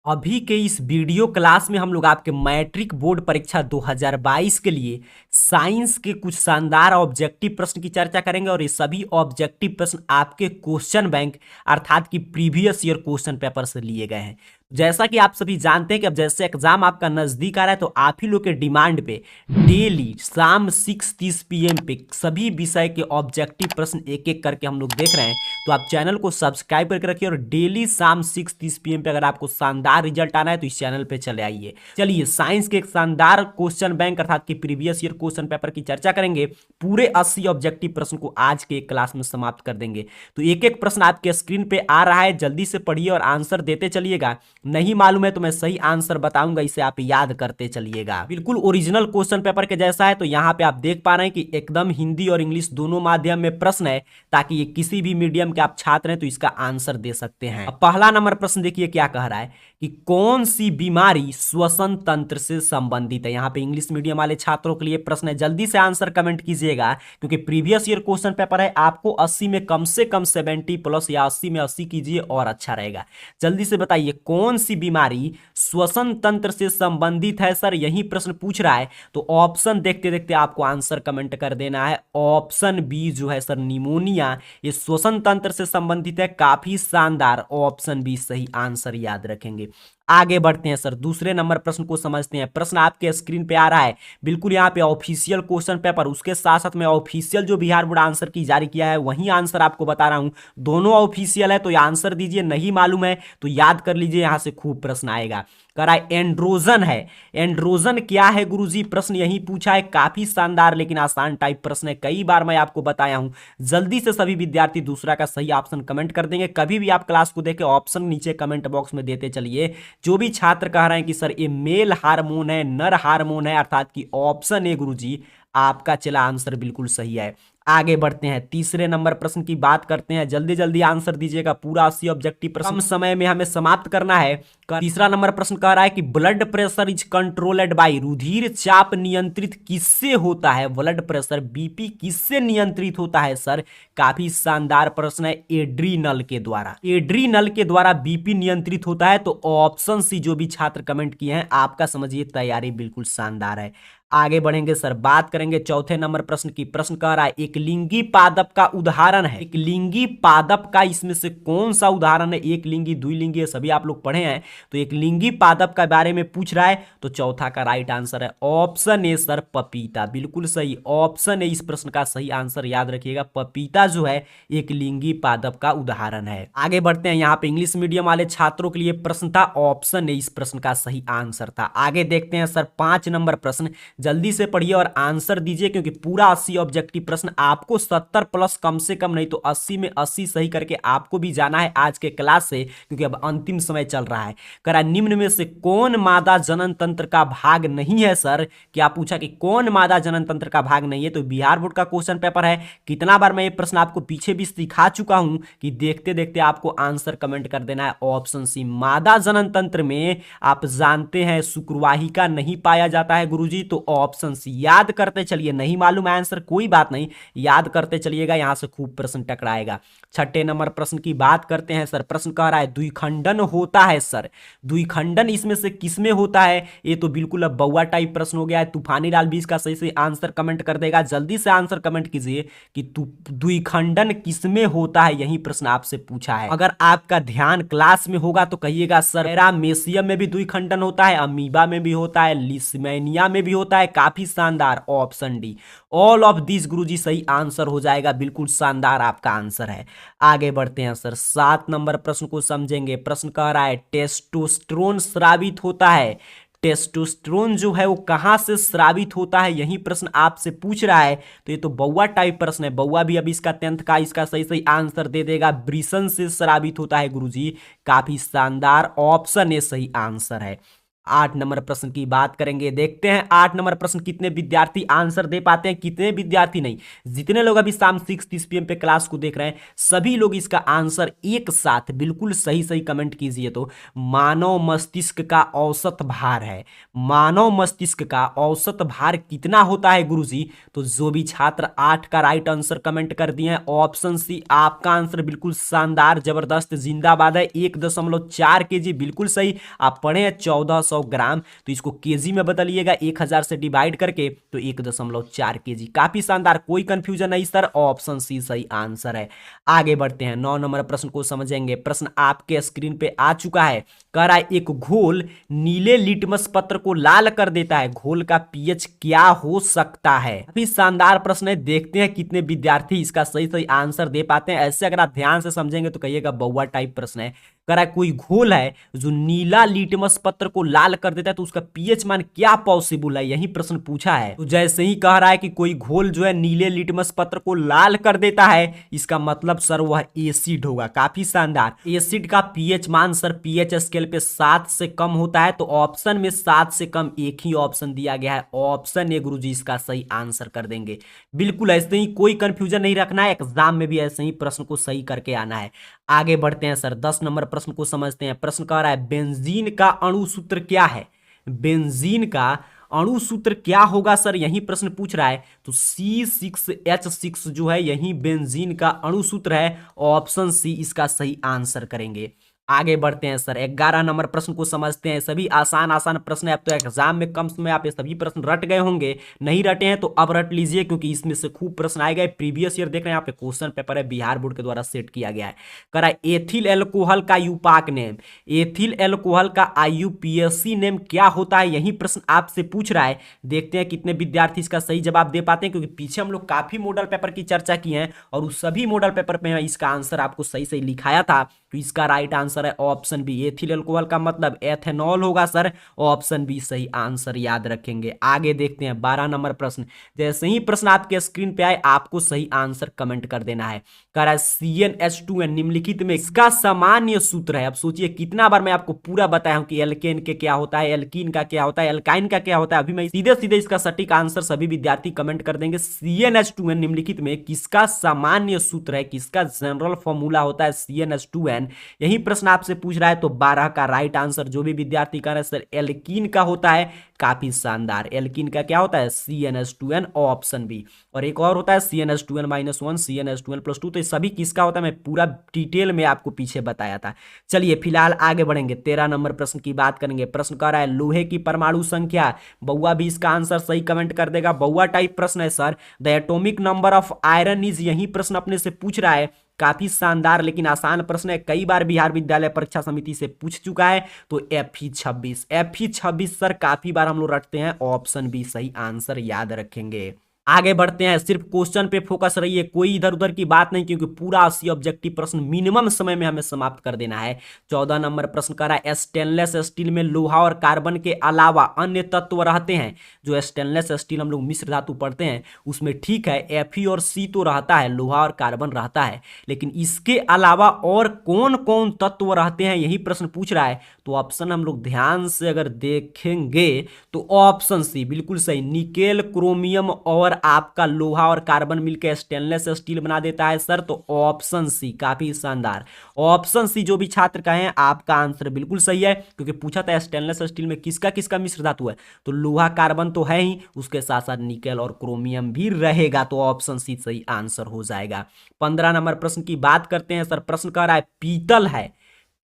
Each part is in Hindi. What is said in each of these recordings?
अभी के इस वीडियो क्लास में हम लोग आपके मैट्रिक बोर्ड परीक्षा 2022 के लिए साइंस के कुछ शानदार ऑब्जेक्टिव प्रश्न की चर्चा करेंगे और ये सभी ऑब्जेक्टिव प्रश्न आपके क्वेश्चन बैंक अर्थात कि प्रीवियस ईयर क्वेश्चन पेपर से लिए गए हैं। जैसा कि आप सभी जानते हैं कि अब जैसे एग्जाम आपका नजदीक आ रहा है तो आप ही लोग के डिमांड पे डेली शाम 6:30 PM पे सभी विषय के ऑब्जेक्टिव प्रश्न एक एक करके हम लोग देख रहे हैं। तो आप चैनल को सब्सक्राइब करके रखिए और डेली शाम 6:30 PM पे अगर आपको शानदार रिजल्ट आना है तो इस चैनल पे चले आइए। चलिए साइंस के एक शानदार क्वेश्चन बैंक अर्थात कि प्रीवियस ईयर क्वेश्चन पेपर की चर्चा करेंगे। पूरे 80 ऑब्जेक्टिव प्रश्न को आज के एक क्लास में समाप्त कर देंगे। तो एक एक प्रश्न आपके स्क्रीन पे आ रहा है, जल्दी से पढ़िए और आंसर देते चलिएगा। नहीं मालूम है तो मैं सही आंसर बताऊंगा, इसे आप याद करते चलिएगा। बिल्कुल ओरिजिनल क्वेश्चन पेपर के जैसा है। तो यहाँ पे आप देख पा रहे हैं कि एकदम हिंदी और इंग्लिश दोनों माध्यम में प्रश्न है, ताकि ये किसी भी मीडियम के आप छात्र हैं तो इसका आंसर दे सकते हैं। अब पहला नंबर प्रश्न देखिए क्या कह रहा है कि कौन सी बीमारी श्वसन तंत्र से संबंधित है। यहाँ पे इंग्लिश मीडियम वाले छात्रों के लिए प्रश्न है, जल्दी से आंसर कमेंट कीजिएगा क्योंकि प्रीवियस ईयर क्वेश्चन पेपर है। आपको 80 में कम से कम 70 प्लस या 80 में 80 कीजिए और अच्छा रहेगा। जल्दी से बताइए कौन सी बीमारी श्वसन तंत्र से संबंधित है। सर यही प्रश्न पूछ रहा है तो ऑप्शन देखते देखते आपको आंसर कमेंट कर देना है। ऑप्शन बी जो है सर निमोनिया, ये श्वसन तंत्र से संबंधित है। काफी शानदार, ऑप्शन बी सही आंसर याद रखेंगे। आगे बढ़ते हैं सर, दूसरे नंबर प्रश्न को समझते हैं। प्रश्न आपके स्क्रीन पे आ रहा है, बिल्कुल यहाँ पे ऑफिशियल क्वेश्चन पेपर, उसके साथ साथ में ऑफिशियल जो बिहार बोर्ड आंसर की जारी किया है वही आंसर आपको बता रहा हूं। दोनों ऑफिशियल है तो ये आंसर दीजिए, नहीं मालूम है तो याद कर लीजिए, यहां से खूब प्रश्न आएगा। करा एंड्रोजन है। एंड्रोजन क्या है गुरुजी, प्रश्न यही पूछा है। काफी शानदार लेकिन आसान टाइप प्रश्न है, कई बार मैं आपको बताया हूं। जल्दी से सभी विद्यार्थी दूसरा का सही ऑप्शन कमेंट कर देंगे। कभी भी आप क्लास को देखें ऑप्शन नीचे कमेंट बॉक्स में देते चलिए। जो भी छात्र कह रहे हैं कि सर ये मेल हार्मोन है, नर हार्मोन है, अर्थात कि ऑप्शन ए गुरुजी आपका चला आंसर बिल्कुल सही है। आगे बढ़ते हैं, तीसरे नंबर प्रश्न की बात करते हैं। जल्दी जल्दी आंसर दीजिएगा, पूरा 80 ऑब्जेक्टिव प्रश्न कम समय में हमें समाप्त करना है। तीसरा नंबर प्रश्न कह रहा है कि blood pressure is controlled by, रुधिर चाप नियंत्रित किससे होता है। ब्लड प्रेशर बीपी किससे नियंत्रित होता है सर। काफी शानदार प्रश्न है, एड्रीनल के द्वारा। एड्रीनल के द्वारा बीपी नियंत्रित होता है। तो ऑप्शन सी जो भी छात्र कमेंट किए हैं आपका समझिए तैयारी बिल्कुल शानदार है। आगे बढ़ेंगे सर, बात करेंगे चौथे नंबर प्रश्न की। प्रश्न कह रहा है एक लिंगी पादप का उदाहरण है। एक लिंगी पादप का इसमें से कौन सा उदाहरण है। एक लिंगी द्विलिंगी सभी आप लोग पढ़े हैं, तो एक लिंगी पादप के बारे में पूछ रहा है। तो चौथा का राइट आंसर है ऑप्शन ए सर पपीता, बिल्कुल सही। ऑप्शन ए इस प्रश्न का सही आंसर याद रखिएगा, पपीता जो है एक लिंगी पादप का उदाहरण है। आगे बढ़ते हैं, यहाँ पे इंग्लिश मीडियम वाले छात्रों के लिए प्रश्न था, ऑप्शन ए इस प्रश्न का सही आंसर था। आगे देखते हैं सर 5 नंबर प्रश्न, जल्दी से पढ़िए और आंसर दीजिए क्योंकि पूरा 80 ऑब्जेक्टिव प्रश्न आपको 70 प्लस कम से कम नहीं तो 80 में 80 सही करके आपको भी जाना है आज के क्लास से, क्योंकि अब अंतिम समय चल रहा है। करा निम्न में से कौन मादा जनन तंत्र का भाग नहीं है सर। क्या पूछा कि कौन मादा जनन तंत्र का भाग नहीं है। तो बिहार बोर्ड का क्वेश्चन पेपर है। कितना बार मैं ये प्रश्न आपको पीछे भी सिखा चुका हूं कि देखते देखते आपको आंसर कमेंट कर देना है। ऑप्शन सी मादा जनन तंत्र में आप जानते हैं शुक्रवाहिका नहीं पाया जाता है गुरुजी। तो ऑप्शन सी याद करते चलिए, नहीं मालूम आंसर कोई बात नहीं, याद करते चलिएगा, यहां से खूब प्रश्न टकराएगा। छठे नंबर प्रश्न की बात करते हैं सर। प्रश्न कह रहा है द्विखंडन होता है सर। द्विखंडन इसमें से किसमें होता है। ये तो बिल्कुल अब बउआ टाइप प्रश्न हो गया है। तूफानी लाल भी इसका सही से आंसर कमेंट कर देगा। जल्दी से आंसर कमेंट कीजिए कि द्विखंडन किसमें होता है, यही प्रश्न आपसे पूछा है। अगर आपका ध्यान क्लास में होगा तो कहिएगा सर पैरामेशियम में भी द्विखंडन होता है, अमीबा में भी होता है, लिस्मेनिया में भी होता है। काफी शानदार, option D all of this गुरुजी सही आंसर हो जाएगा। बिल्कुल शानदार आपका आंसर है। आगे बढ़ते हैं सर 7 नंबर प्रश्न को समझेंगे। प्रश्न कह रहा है टेस्टोस्टेरोन स्रावित होता है। टेस्टोस्टेरोन जो है वो कहां से स्रावित होता है, यही प्रश्न आपसे पूछ रहा है। तो ये तो बउआ टाइप प्रश्न है, बउआ भी अभी इसका 10th का इसका सही सही आंसर दे देगा। ब्रिसन से स्रावित होता है गुरुजी। काफी शानदार, ऑप्शन ए सही आंसर है। 8 नंबर प्रश्न की बात करेंगे। देखते हैं 8 नंबर प्रश्न कितने विद्यार्थी आंसर दे पाते हैं। कितने विद्यार्थी नहीं, जितने लोग अभी शाम 6:30 PM पे क्लास को देख रहे हैं सभी लोग इसका आंसर एक साथ बिल्कुल सही सही कमेंट कीजिए। तो मानव मस्तिष्क का औसत भार है, मानव मस्तिष्क का औसत भार कितना होता है गुरुजी? तो जो भी छात्र 8 का राइट आंसर कमेंट कर दिए हैं, ऑप्शन सी आपका आंसर बिल्कुल शानदार, जबरदस्त, जिंदाबाद है। 1.4 kg बिल्कुल सही। आप पढ़े हैं 1400 ग्राम, तो इसको केजी में बदलिएगा 1000 से डिवाइड करके, तो 1.4 kg। काफी शानदार, कोई कंफ्यूजन नहीं सर, ऑप्शन सी सही आंसर है। आगे बढ़ते हैं, 9 नंबर प्रश्न को समझेंगे। प्रश्न आपके स्क्रीन पे आ चुका है। कह रहा है एक घोल नीले लिटमस पत्र को लाल कर देता है, घोल का पीएच क्या हो सकता है? काफी शानदार प्रश्न है। देखते हैं कितने विद्यार्थी इसका सही सही आंसर दे पाते हैं। ऐसे अगर आप ध्यान से समझेंगे तो कहिएगा बउआ टाइप प्रश्न है। कह रहा है कोई घोल है जो नीला लिटमस पत्र को लाल कर देता है, तो उसका पीएच मान क्या पॉसिबल है, यही प्रश्न पूछा है। तो जैसे ही कह रहा है कि कोई घोल जो है नीले लिटमस पत्र को लाल कर देता है, इसका मतलब सर वह एसिड होगा। काफी शानदार। एसिड का पीएच मान सर पीएच स्केल पे 7 से कम होता है, तो ऑप्शन में 7 से कम एक ही ऑप्शन दिया गया है, ऑप्शन ए गुरुजी इसका सही आंसर कर देंगे। बिल्कुल ऐसे ही, कोई कंफ्यूजन नहीं रखना है, एग्जाम में भी ऐसे ही प्रश्न को सही करके आना है। आगे बढ़ते हैं सर, 10 नंबर प्रश्न को समझते हैं। प्रश्न कह रहा है बेंजीन का अणु सूत्र क्या है? बेंजीन का अणु सूत्र क्या होगा सर, यही प्रश्न पूछ रहा है। तो C6H6 जो है यही बेंजीन का अणु सूत्र है, ऑप्शन सी इसका सही आंसर करेंगे। आगे बढ़ते हैं सर, 11 नंबर प्रश्न को समझते हैं। सभी आसान आसान प्रश्न है, अब तो एग्जाम में कम समय आप ये सभी प्रश्न रट गए होंगे, नहीं रटे हैं तो अब रट लीजिए, क्योंकि इसमें से खूब प्रश्न आए गए। प्रीवियस ईयर देख रहे हैं यहाँ पे क्वेश्चन पेपर है, बिहार बोर्ड के द्वारा सेट किया गया है। कह रहा है एथिल एल्कोहल का यूपाक नेम, एथिल एल्कोहल का IUPAC नेम क्या होता है, यही प्रश्न आपसे पूछ रहा है। देखते हैं कितने विद्यार्थी इसका सही जवाब दे पाते हैं, क्योंकि पीछे हम लोग काफी मॉडल पेपर की चर्चा की है और उस सभी मॉडल पेपर पे इसका आंसर आपको सही सही लिखाया था। तो इसका राइट आंसर है ऑप्शन बी, एथिल अल्कोहल का मतलब एथेनॉल होगा सर, ऑप्शन बी सही आंसर याद रखेंगे। आगे देखते हैं 12 नंबर प्रश्न। जैसे ही प्रश्न आपके स्क्रीन पे आए आपको सही आंसर कमेंट कर देना है। कह रहा है CnH2n निम्नलिखित में इसका सामान्य सूत्र है। अब सोचिए कितना बार मैं आपको पूरा बताया हूं कि एल्केन के क्या होता है, एल्कीन का क्या होता है, एल्काइन का क्या होता है। अभी मैं सीधे सीधे इसका सटीक आंसर सभी विद्यार्थी कमेंट कर देंगे। CnH2n निम्नलिखित में किसका सामान्य सूत्र है, किसका जनरल फॉर्मूला होता है CnH2n, यही प्रश्न आपसे पूछ रहा है। तो 12 का राइट आंसर जो भी विद्यार्थी कर रहे हैं सर एल्कीन का होता है। काफी शानदार, एल्कीन का क्या होता है CnH2n, ऑप्शन बी। और एक और होता है CnH2n-1, CnH2n+2, तो ये सभी किसका होता है मैं पूरा डिटेल में आपको पीछे बताया था। चलिए फिलहाल आगे बढ़ेंगे, 13 नंबर प्रश्न की बात करेंगे। प्रश्न कह रहा है लोहे की परमाणु संख्या, बउआ भी इसका आंसर सही कमेंट कर देगा। बउआ टाइप प्रश्न है sir. The atomic number of iron is, यही प्रश्न अपने से पूछ रहा है। काफी शानदार लेकिन आसान प्रश्न है, कई बार बिहार विद्यालय परीक्षा समिति से पूछ चुका है। तो Fe26 सर काफी बार हम लोग रटते हैं, ऑप्शन बी सही आंसर याद रखेंगे। आगे बढ़ते हैं, सिर्फ क्वेश्चन पे फोकस रहिए, कोई इधर उधर की बात नहीं, क्योंकि पूरा 80 ऑब्जेक्टिव प्रश्न मिनिमम समय में हमें समाप्त कर देना है। 14 नंबर प्रश्न कर रहा है स्टेनलेस स्टील में लोहा और कार्बन के अलावा अन्य तत्व रहते हैं। जो स्टेनलेस स्टील हम लोग मिश्र धातु पढ़ते हैं उसमें ठीक है Fe और C तो रहता है, लोहा और कार्बन रहता है, लेकिन इसके अलावा और कौन कौन तत्व रहते हैं यही प्रश्न पूछ रहा है। तो ऑप्शन हम लोग ध्यान से अगर देखेंगे तो ऑप्शन सी बिल्कुल सही, निकेल, क्रोमियम और आपका लोहा और कार्बन मिलकर स्टेनलेस स्टील बना देता है सर। तो ऑप्शन सी काफी शानदार, ऑप्शन सी जो भी छात्र का है आपका आंसर बिल्कुल सही है, क्योंकि पूछा था स्टेनलेस स्टील में किसका किसका मिश्र धातु है, तो लोहा कार्बन तो है ही, उसके साथ साथ निकेल और क्रोमियम भी रहेगा, तो ऑप्शन सी सही आंसर हो जाएगा। 15 नंबर प्रश्न की बात करते हैं सर। प्रश्न कह रहा है पीतल है,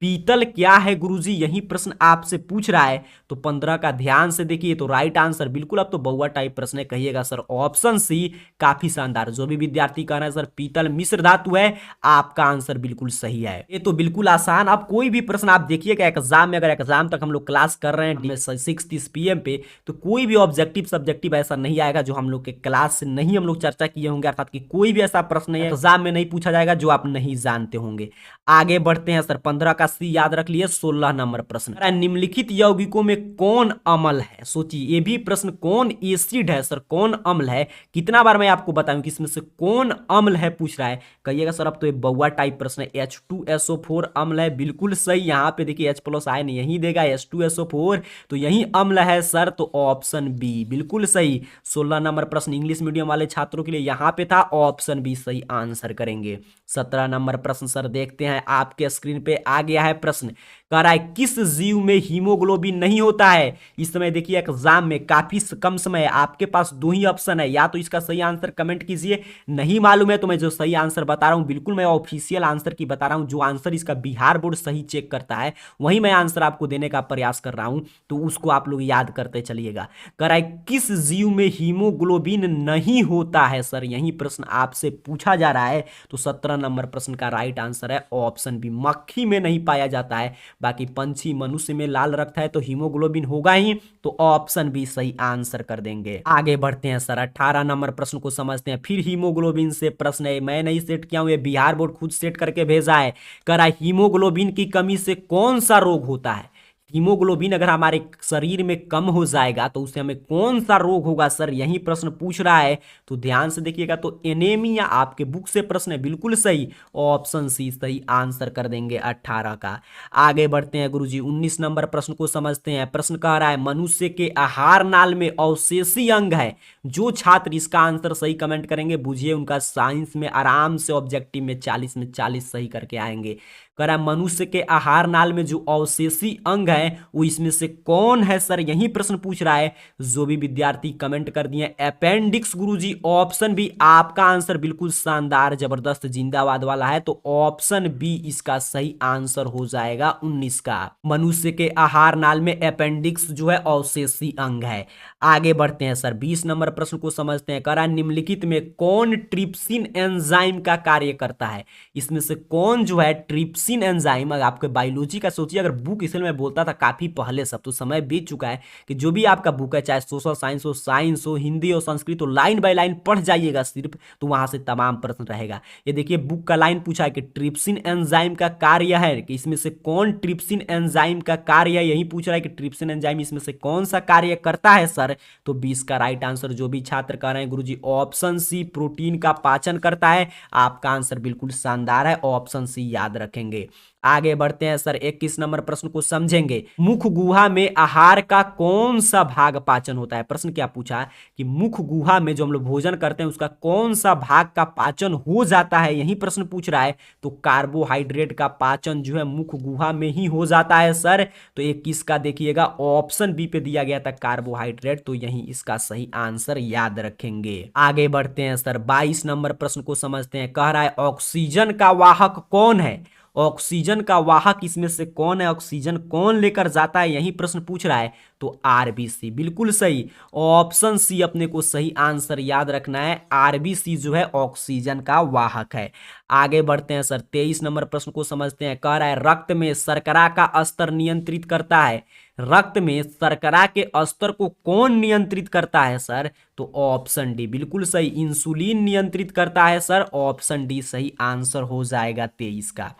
पीतल क्या है गुरुजी, यही प्रश्न आपसे पूछ रहा है। तो 15 का ध्यान से देखिए, तो राइट आंसर बिल्कुल अब तो बउआ टाइप प्रश्न है, कहिएगा सर ऑप्शन सी। काफी शानदार, जो भी विद्यार्थी कह रहे हैं सर पीतल मिश्र धातु है, आपका आंसर बिल्कुल सही है। ये तो बिल्कुल आसान, अब कोई भी प्रश्न आप देखिएगा एग्जाम में, अगर एग्जाम तक हम लोग क्लास कर रहे हैं 6:30 PM पे, तो कोई भी ऑब्जेक्टिव सब्जेक्टिव ऐसा नहीं आएगा जो हम लोग के क्लास से नहीं हम लोग चर्चा किए होंगे, अर्थात कि कोई भी ऐसा प्रश्न एग्जाम में नहीं पूछा जाएगा जो आप नहीं जानते होंगे। आगे बढ़ते हैं सर, 15 का सी याद रख लिए। 16 नंबर प्रश्न, निम्नलिखित यौगिकों में कौन अम्ल है? सोचिए, ये भी प्रश्न कौन एसिड है सर, कौन अम्ल है? कितना बार मैं आपको बताऊं कि इसमें से कौन अम्ल है पूछ रहा है। कहिएगा सर अब तो ये बउआ टाइप प्रश्न है। H2SO4 अम्ल है, बिल्कुल सही। यहाँ पे देखिए H+ आयन यही देगा H2SO4, तो यही अम्ल है सर, तो ऑप्शन बी बिल्कुल सही। 16 नंबर प्रश्न इंग्लिश मीडियम वाले छात्रों के लिए यहाँ पे था, ऑप्शन बी सही आंसर करेंगे। 17 नंबर प्रश्न सर देखते हैं, आपके स्क्रीन पे आ गया है प्रश्न। कह रहा है किस जीव में हीमोग्लोबिन नहीं होता है? इस समय देखिए एग्जाम में काफी कम समय है, आपके पास दो ही ऑप्शन है, या तो इसका सही आंसर कमेंट कीजिए, नहीं मालूम है तो मैं जो सही आंसर बता रहा हूं बिल्कुल मैं ऑफिशियल आंसर की बता रहा हूं, जो आंसर इसका बिहार बोर्ड सही चेक करता है वही मैं आंसर आपको देने का प्रयास कर रहा हूं, तो उसको आप लोग याद करते चलिएगा। कह रहा है किस जीव में हीमोग्लोबिन नहीं होता है सर, यही प्रश्न आपसे पूछा जा रहा है। तो 17 नंबर प्रश्न का राइट आंसर है ऑप्शन बी, मक्खी में नहीं पाया जाता है, बाकी पंछी मनुष्य में लाल रक्त है तो हीमोग्लोबिन होगा ही, तो ऑप्शन बी सही आंसर कर देंगे। आगे बढ़ते हैं सर, 18 नंबर प्रश्न को समझते हैं। फिर हीमोग्लोबिन से प्रश्न है, मैं नहीं सेट किया हूं, ये बिहार बोर्ड खुद सेट करके भेजा है। कह रहा है हीमोग्लोबिन की कमी से कौन सा रोग होता है? हीमोग्लोबिन अगर हमारे शरीर में कम हो जाएगा तो उससे हमें कौन सा रोग होगा सर, यही प्रश्न पूछ रहा है, तो ध्यान से देखिएगा। तो एनीमिया आपके बुक से प्रश्न है, बिल्कुल सही, ऑप्शन सी सही आंसर कर देंगे 18 का। आगे बढ़ते हैं गुरुजी, 19 नंबर प्रश्न को समझते हैं। प्रश्न कह रहा है मनुष्य के आहार नाल में अवशेषी अंग है। जो छात्र इसका आंसर सही कमेंट करेंगे बुझिए उनका साइंस में आराम से ऑब्जेक्टिव में 40 में 40 सही करके आएंगे। कह रहा है मनुष्य के आहार नाल में जो अवशेषी अंग है वो इसमें से कौन है सर, यही प्रश्न पूछ रहा है। जो भी विद्यार्थी कमेंट कर दिए अपेंडिक्स गुरुजी, ऑप्शन बी आपका आंसर बिल्कुल शानदार जबरदस्त जिंदाबाद वाला है, तो ऑप्शन बी इसका सही आंसर हो जाएगा 19 का। मनुष्य के आहार नाल में अपेंडिक्स जो है अवशेषी अंग है। आगे बढ़ते हैं सर, 20 नंबर प्रश्न को समझते हैं। कह रहा है निम्नलिखित में कौन ट्रिप्सिन एंजाइम का कार्य करता है? इसमें से कौन जो है ट्रिप्सिन एंजाइम, अगर आपके बायोलॉजी का सोचिए, अगर बुक इसलिए मैं बोलता था काफी पहले, सब तो समय बीत चुका है, कि जो भी आपका बुक है चाहे सोशल साइंस हो हिंदी हो संस्कृत हो, लाइन बाय लाइन पढ़ जाइएगा सिर्फ, तो वहां से तमाम प्रश्न रहेगा। ये देखिए बुक का लाइन पूछा है कि ट्रिप्सिन एंजाइम का कार्य है, कि इसमें से कौन ट्रिप्सिन एंजाइम का कार्य है, यही पूछ रहा है कि ट्रिप्सिन एंजाइम इसमें से कौन सा कार्य करता है सर। तो 20 का राइट आंसर जो भी छात्र कर रहे हैं गुरुजी, ऑप्शन सी प्रोटीन का पाचन करता है। आपका आंसर बिल्कुल शानदार है, ऑप्शन सी याद रखेंगे। आगे बढ़ते हैं सर, 21 नंबर प्रश्न को समझेंगे। मुख गुहा में आहार का कौन सा भाग पाचन होता है? प्रश्न क्या पूछा कि मुख गुहा में जो हम लोग भोजन करते हैं उसका कौन सा भाग का पाचन हो जाता है, यही प्रश्न पूछ रहा है। तो कार्बोहाइड्रेट का पाचन जो है मुख गुहा में ही हो जाता है सर। तो 21 का देखिएगा ऑप्शन बी पे दिया गया था कार्बोहाइड्रेट, तो यही इसका सही आंसर याद रखेंगे। आगे बढ़ते हैं सर, 22 नंबर प्रश्न को समझते हैं। कह रहा है ऑक्सीजन का वाहक कौन है? ऑक्सीजन का वाहक इसमें से कौन है, ऑक्सीजन कौन लेकर जाता है, यही प्रश्न पूछ रहा है। तो आरबीसी बिल्कुल सही, ऑप्शन सी अपने को सही आंसर याद रखना है। आरबीसी जो है ऑक्सीजन का वाहक है। आगे बढ़ते हैं सर, 23 नंबर प्रश्न को समझते हैं। कह रहा है रक्त में शर्करा का स्तर नियंत्रित करता है। रक्त में शर्करा के स्तर को कौन नियंत्रित करता है सर? तो ऑप्शन डी बिल्कुल सही, इंसुलिन नियंत्रित करता है सर, ऑप्शन डी सही आंसर हो जाएगा 23 का।